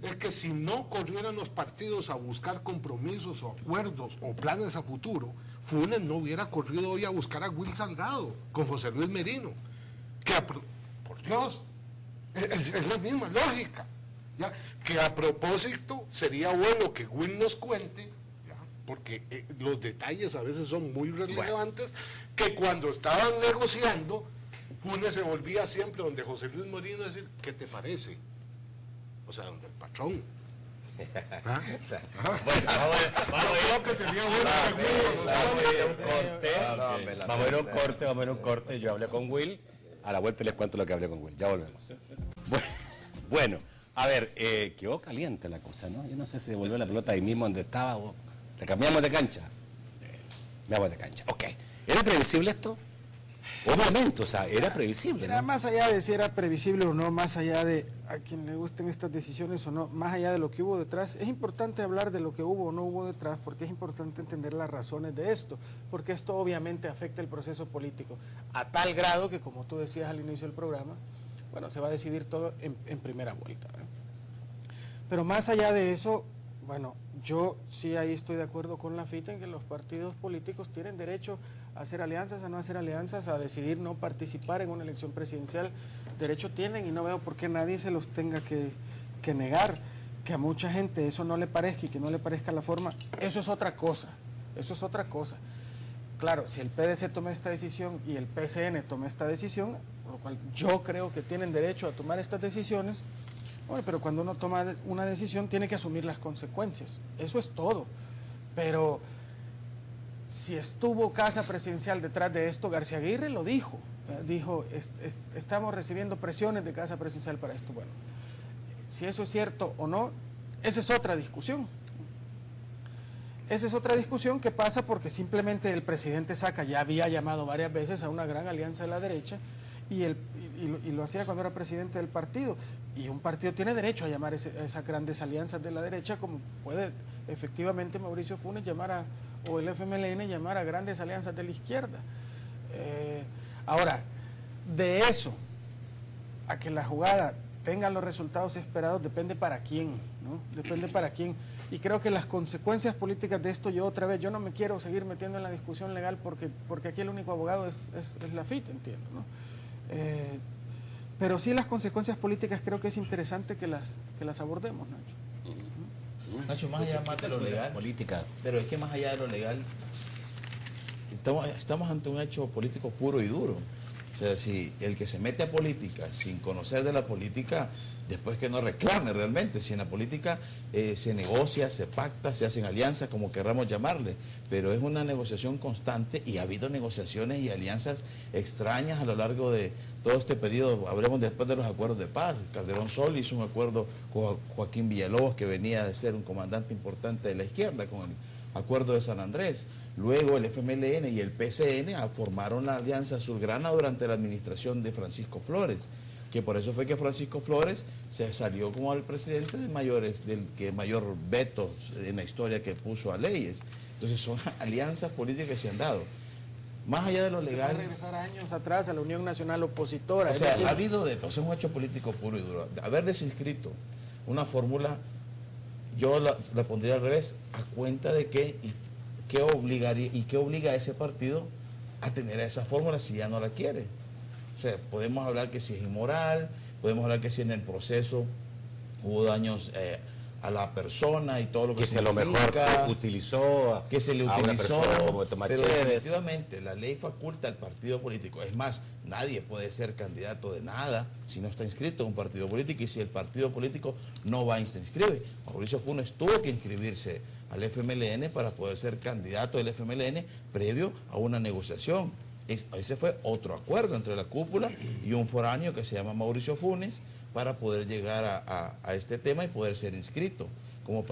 es que si no corrieran los partidos a buscar compromisos o acuerdos o planes a futuro, Funes no hubiera corrido hoy a buscar a Will Salgado con José Luis Merino. Por Dios, es la misma lógica. ¿Ya? Que a propósito sería bueno que Will nos cuente, ¿ya? Porque los detalles a veces son muy relevantes, que cuando estaban negociando, Funes se volvía siempre donde José Luis Merino a decir, ¿qué te parece? O sea, donde el patrón. ¿Ah? Bueno, creo que sería bueno vamos a ir a un corte. Yo hablé con Will. A la vuelta les cuento lo que hablé con Will. Ya volvemos. Bueno, a ver, quedó caliente la cosa, ¿no? Yo no sé si devolvió la pelota ahí mismo donde estaba o la cambiamos de cancha. Cambiamos de cancha. Ok. ¿Era previsible esto? Obviamente, o sea, era previsible, Mira, ¿no? más allá de si era previsible o no, más allá de a quien le gusten estas decisiones o no, más allá de lo que hubo detrás, es importante hablar de lo que hubo o no hubo detrás, porque es importante entender las razones de esto, porque esto obviamente afecta el proceso político, a tal grado que, como tú decías al inicio del programa, bueno, se va a decidir todo en primera vuelta, ¿eh? Pero más allá de eso, bueno, yo sí ahí estoy de acuerdo con la FIT en que los partidos políticos tienen derecho a hacer alianzas, a no hacer alianzas, a decidir no participar en una elección presidencial. Derecho tienen y no veo por qué nadie se los tenga que negar. Que a mucha gente eso no le parezca y que no le parezca la forma, eso es otra cosa, eso es otra cosa. Claro, si el PDC toma esta decisión y el PCN toma esta decisión, por lo cual yo creo que tienen derecho a tomar estas decisiones, bueno, pero cuando uno toma una decisión tiene que asumir las consecuencias, eso es todo. Pero si estuvo Casa Presidencial detrás de esto, García Aguirre lo dijo, dijo, estamos recibiendo presiones de Casa Presidencial para esto. Bueno, si eso es cierto o no, esa es otra discusión. Esa es otra discusión que pasa porque simplemente el presidente Saca ya había llamado varias veces a una gran alianza de la derecha y lo hacía cuando era presidente del partido. Y un partido tiene derecho a llamar a esas grandes alianzas de la derecha, como puede efectivamente Mauricio Funes llamar o el FMLN llamar a grandes alianzas de la izquierda. Ahora, de eso a que la jugada tenga los resultados esperados depende para quién, ¿no? Depende para quién. Y creo que las consecuencias políticas de esto, yo no me quiero seguir metiendo en la discusión legal porque aquí el único abogado es la FIT, entiendo, ¿no? Pero sí las consecuencias políticas creo que es interesante que las abordemos, Nacho. Nacho, más allá de lo legal, política. pero es que más allá de lo legal, estamos ante un hecho político puro y duro. O sea, si el que se mete a política sin conocer de la política, después que no reclame realmente, si en la política se negocia, se pacta, se hacen alianzas, como querramos llamarle, pero es una negociación constante y ha habido negociaciones y alianzas extrañas a lo largo de todo este periodo. Hablemos después de los acuerdos de paz. Calderón Sol hizo un acuerdo con Joaquín Villalobos, que venía de ser un comandante importante de la izquierda, con el acuerdo de San Andrés. Luego el FMLN y el PCN formaron la Alianza Azulgrana durante la administración de Francisco Flores, que por eso fue que Francisco Flores se salió como el presidente del que mayor veto en la historia que puso a leyes. Entonces son alianzas políticas que se han dado. Más allá de lo legal... regresar años atrás a la Unión Nacional Opositora. O sea, ha habido de todo, es un hecho político puro y duro. Haber desinscrito una fórmula, yo la pondría al revés, a cuenta de qué obliga a ese partido a tener esa fórmula si ya no la quiere. O sea, podemos hablar que si es inmoral, podemos hablar que si en el proceso hubo daños a la persona y todo lo que se lo mejor utilizó que se le a una utilizó, persona como Tomás pero Chévez. definitivamente la ley faculta al partido político. Es más, nadie puede ser candidato de nada si no está inscrito en un partido político y si el partido político no va y se inscribe. Mauricio Funes tuvo que inscribirse al FMLN para poder ser candidato del FMLN previo a una negociación. Ese fue otro acuerdo entre la cúpula y un foráneo que se llama Mauricio Funes para poder llegar a este tema y poder ser inscrito como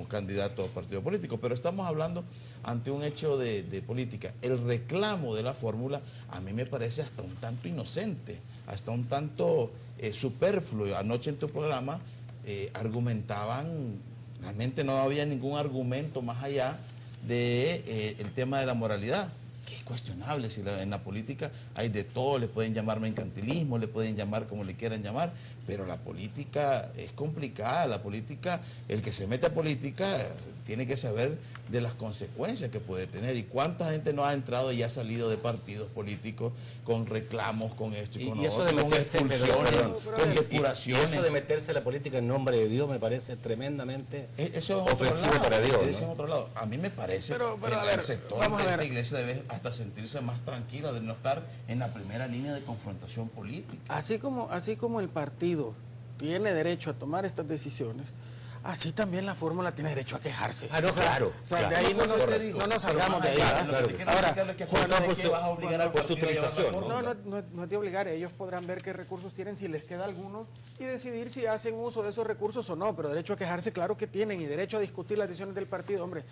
candidato a partido político. Pero estamos hablando ante un hecho de política. El reclamo de la fórmula a mí me parece hasta un tanto inocente, hasta un tanto superfluo. Anoche en tu programa argumentaban, realmente no había ningún argumento más allá de el tema de la moralidad, que es cuestionable. Si en la política hay de todo, le pueden llamar mercantilismo, le pueden llamar como le quieran llamar, pero la política es complicada. La política, el que se mete a política tiene que saber de las consecuencias que puede tener. Y cuánta gente no ha entrado y ha salido de partidos políticos con reclamos, con esto y con Y eso otro, de con meterse, expulsiones, perdón, con y depuraciones. eso de meterse en la política en nombre de Dios me parece tremendamente Eso es ofensivo otro lado, para Dios, eso ¿no? es otro lado. A mí me parece Pero, que a ver, el sector vamos a de ver. esta iglesia debe hasta sentirse más tranquila, de no estar en la primera línea de confrontación política. Así como el partido tiene derecho a tomar estas decisiones, así también la fórmula tiene derecho a quejarse. Ah, no, claro. O sea, claro. de ahí no Pues te digo, nos pero salgamos más de ahí. allá, ¿verdad? lo que te quiero Ahora, explicar es que Juan, ¿por por qué su- vas a obligar al por su partido a llevar la utilización, fórmula? no es de obligar, ellos podrán ver qué recursos tienen, si les queda alguno, y decidir si hacen uso de esos recursos o no, pero derecho a quejarse, claro que tienen, y derecho a discutir las decisiones del partido, hombre,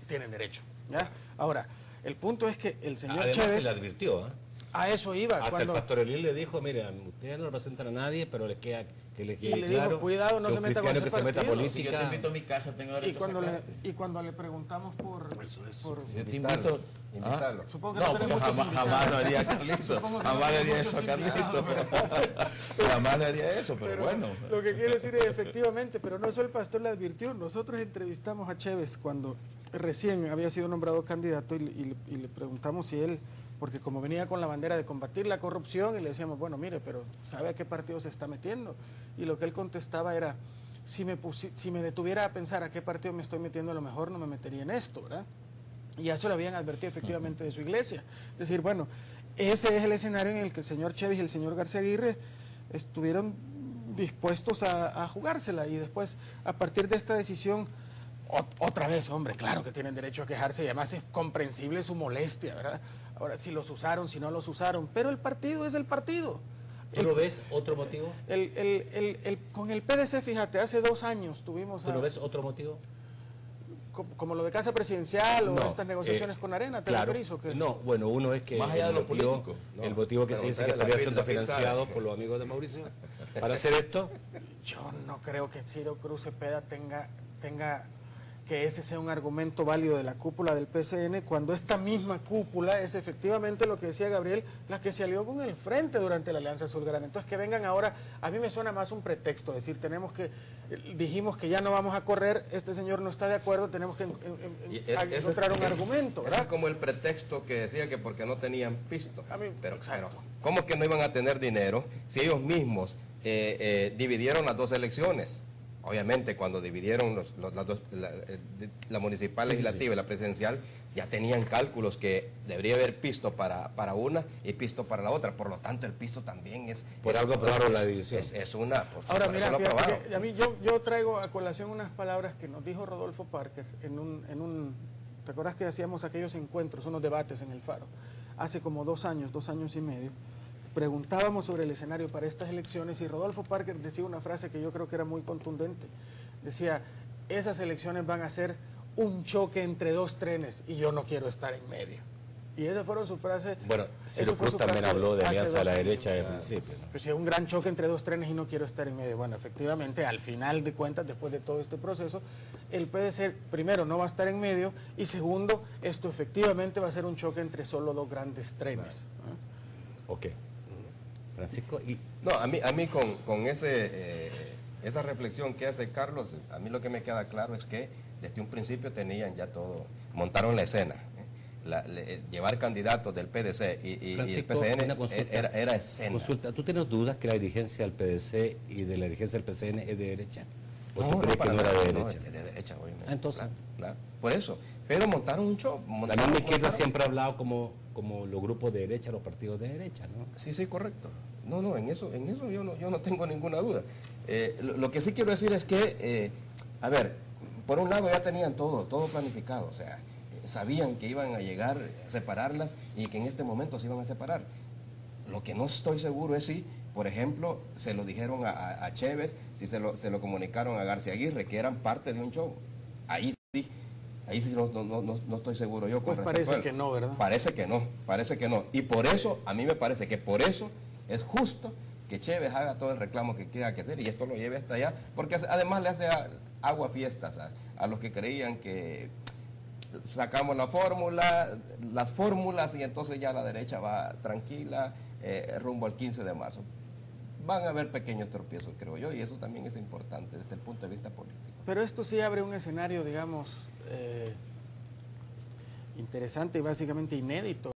tienen derecho. ¿Ya? Ahora, el punto es que el señor Además Chévez, se le advirtió, ¿eh? a eso iba, Hasta cuando el pastor Elías le dijo, mire, ustedes no representan a nadie, pero les queda que les quede Y le dijo, claro cuidado, no que se un meta con cristiano ese que se meta a partido. Si yo te política. invito a mi casa, tengo y derecho cuando a le, sacarte. y cuando le preguntamos por Si yo te Invitarlo, invito... invitarlo. Supongo que No, no porque tenemos muchos jamás invitados. lo haría Carlito. Supongo que no Jamás le haría tenemos eso a muchos Carlito. invitados, Jamás le haría eso, pero bueno. Lo que quiero decir es efectivamente, pero no solo el pastor le advirtió, nosotros entrevistamos a Chévez cuando recién había sido nombrado candidato y le preguntamos si él, porque como venía con la bandera de combatir la corrupción, y le decíamos, bueno, mire, pero ¿sabe a qué partido se está metiendo? Y lo que él contestaba era, si me detuviera a pensar a qué partido me estoy metiendo, a lo mejor no me metería en esto, ¿verdad? Y ya se lo habían advertido efectivamente de su iglesia. Es decir, bueno, ese es el escenario en el que el señor Chévez y el señor García Aguirre estuvieron dispuestos a jugársela, y después, a partir de esta decisión, otra vez, hombre, claro que tienen derecho a quejarse, y además es comprensible su molestia, ¿verdad? Ahora, si los usaron, si no los usaron, pero el partido es el partido. ¿Tú lo ves otro motivo? Con el PDC, fíjate, hace 2 años tuvimos ¿Tú lo ves otro motivo? como lo de Casa Presidencial o No, estas negociaciones con Arena, ¿te claro. referís o qué? No, bueno, uno es que Más allá de lo político. el motivo que se dice que Preguntarle a estaría la siendo Pizza, financiado ¿sabe? por los amigos de Mauricio para hacer esto. Yo no creo que Ciro Cruz Cepeda tenga que ese sea un argumento válido de la cúpula del PCN, cuando esta misma cúpula es efectivamente lo que decía Gabriel, la que se alió con el Frente durante la Alianza Azulgrana. Entonces, que vengan ahora, a mí me suena más un pretexto, decir, dijimos que ya no vamos a correr, este señor no está de acuerdo, tenemos que encontrar un argumento, ese ¿verdad? es como el pretexto que decía que porque no tenían pisto. A mí, Pero, exacto. ¿cómo que no iban a tener dinero si ellos mismos dividieron las 2 elecciones? Obviamente, cuando dividieron la municipal legislativa y la presidencial, ya tenían cálculos que debería haber pisto para una y pisto para la otra. Por lo tanto, el pisto también es... Por algo aprobaron la división. Es una... Ahora, por mira, eso lo fíjate aprobaron. que a mí yo traigo a colación unas palabras que nos dijo Rodolfo Parker en un ¿te acuerdas que hacíamos aquellos encuentros, unos debates en el Faro? Hace como 2 años y medio. Preguntábamos sobre el escenario para estas elecciones y Rodolfo Parker decía una frase que yo creo que era muy contundente. Decía, esas elecciones van a ser un choque entre 2 trenes y yo no quiero estar en medio. Y esas fueron sus frases. Bueno, Ciro eso fue Cruz su también frase habló de hace alianza a 2 la años. derecha de principio, ¿no? Pues si es un gran choque entre 2 trenes y no quiero estar en medio. Bueno, efectivamente, al final de cuentas, después de todo este proceso, el PDC, primero, no va a estar en medio, y segundo, esto efectivamente va a ser un choque entre solo 2 grandes trenes. Ok. Francisco, y No, a mí con esa reflexión que hace Carlos, a mí lo que me queda claro es que desde un principio tenían ya todo, montaron la escena. Llevar candidatos del PDC y el Francisco, PCN una consulta. era escena. Consulta, ¿tú tienes dudas que la dirigencia del PDC y de la dirigencia del PCN es de derecha? ¿O tú crees que para no era nada, de no, derecha? es de derecha, obviamente. Ah, entonces. Claro. Por eso. Pero montaron un show. La misma izquierda siempre ha hablado como los grupos de derecha, los partidos de derecha, ¿no? Sí, correcto. No, en eso yo no tengo ninguna duda. Lo que sí quiero decir es que, a ver, por un lado ya tenían todo planificado, o sea, sabían que iban a llegar a separarlas y que en este momento se iban a separar. Lo que no estoy seguro es si, por ejemplo, se lo dijeron a Chévez, si se lo comunicaron a García Aguirre, que eran parte de un show. Ahí sí no estoy seguro yo. Pues parece que no, ¿verdad? Parece que no. Y por eso, a mí me parece que por eso es justo que Chévez haga todo el reclamo que tenga que hacer y esto lo lleve hasta allá, porque además le hace agua fiestas a los que creían que sacamos la fórmula, las fórmulas, y entonces ya la derecha va tranquila rumbo al 15 de marzo. Van a haber pequeños tropiezos, creo yo, y eso también es importante desde el punto de vista político. Pero esto sí abre un escenario, digamos, interesante y básicamente inédito